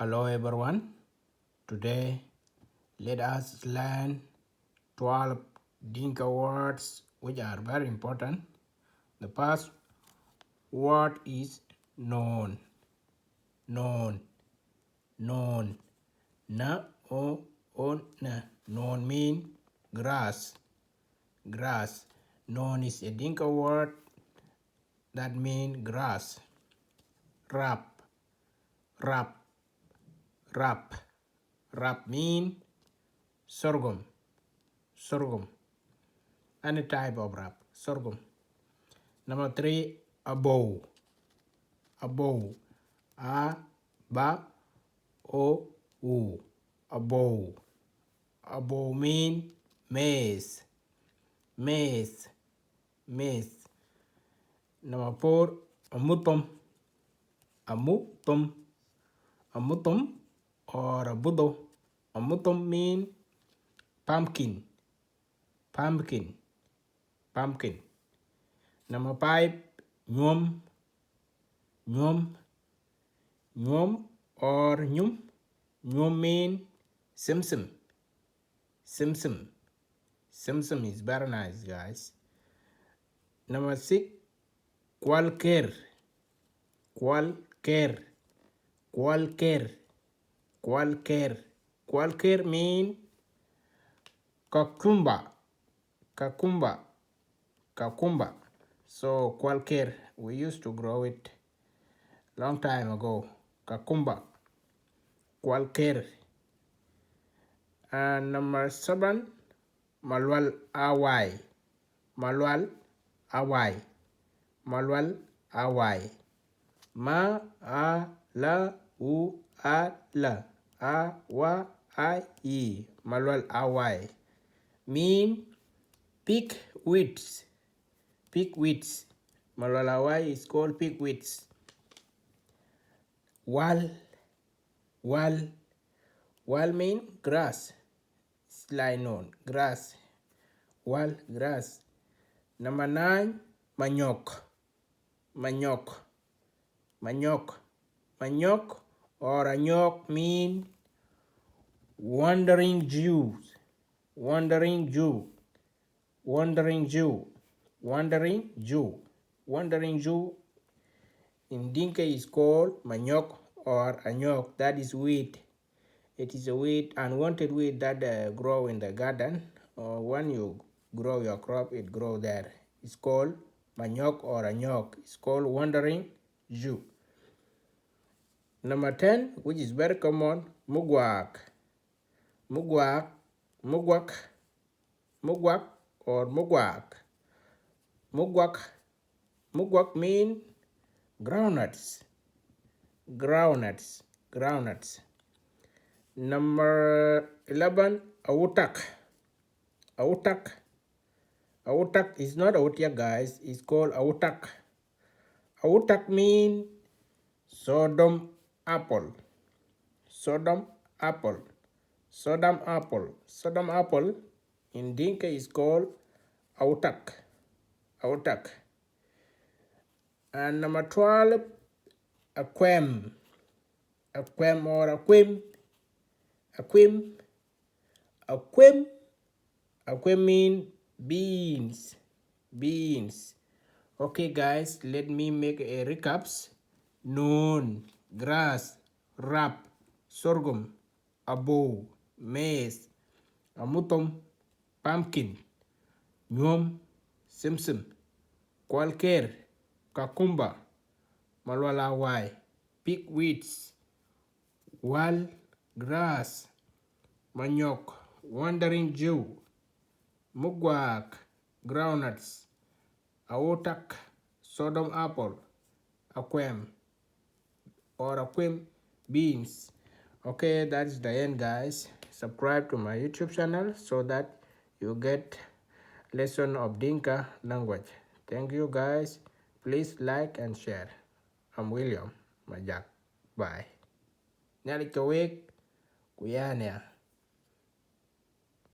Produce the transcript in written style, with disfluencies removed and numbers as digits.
Hello everyone. Today let us learn 12 Dinka words which are very important. The first word is known. Known. Known. Na o on na. Known mean grass. Grass. Known is a Dinka word that mean grass. Rap. Rap. Rap. Rap mean sorghum. Sorghum. Any type of rap. Sorghum. Number 3, a bow. A bow. A, ba, o, u. A bow. A bow mean maize. Maize. Maize. Number 4, a mutum. A mutum. A mutum or a budo. A mutum mean pumpkin. Pumpkin. Pumpkin. Number 5, nyum. Nyum. Nyum or nyum. Nyum mean simsim. Simsim. Simsim is very nice, guys. Number 6, kwalker. Kwalker. Kwalker. Kwalker. Kwalker mean kakumba. Kakumba. Kakumba. So kwalker, we used to grow it long time ago. Kakumba. Kwalker. And number 7, malwal awai. Malwal awai. Malwal awai. Ma a la u a la a wa I e. Malwal awai mean pig weeds. Pig weeds. Malwal awai is called pig weeds. Wal. Wal. Wal mean grass. Sly known grass. Wal grass. Number 9, manyok. Manyok. Manyok. Manyok or anyok mean wandering Jews. Wandering Jew. Wandering Jew. Wandering Jew. Wandering Jew in Dinka is called manyok or anyok. That is weed. It is a weed, unwanted weed that grow in the garden, or when you grow your crop, it grow there. It's called manyok or anyok. It's called wandering Jew. Number 10, which is very common, mugwak. Mugwak. Mugwak. Mugwak or mugwak. Mugwak. Mugwak mean groundnuts. Groundnuts. Groundnuts. Number 11, autak. Autak. Autak is not autia, guys. It's called autak. Autak mean Sodom apple. Sodom apple. Sodom apple. Sodom apple in Dinka is called autak. Autak. And number 12, aquem. Aquem or aquim. Aquim. Aquim. Aquim mean beans. Beans. Okay, guys, let me make a recaps. Noon, grass, rap, sorghum, abo, maize, amutom, pumpkin, nyum, simsim, kwalker, kakumba, malwalawai, pigweeds, wal, grass, manyok, wandering Jew, mugwak, groundnuts, aotak, Sodom apple, aquem or aquim beans. Okay, that's the end, guys. Subscribe to my YouTube channel so that you get lesson of Dinka language. Thank you, guys. Please like and share. I'm William Majak. Bye. Nyali kawek kuyania.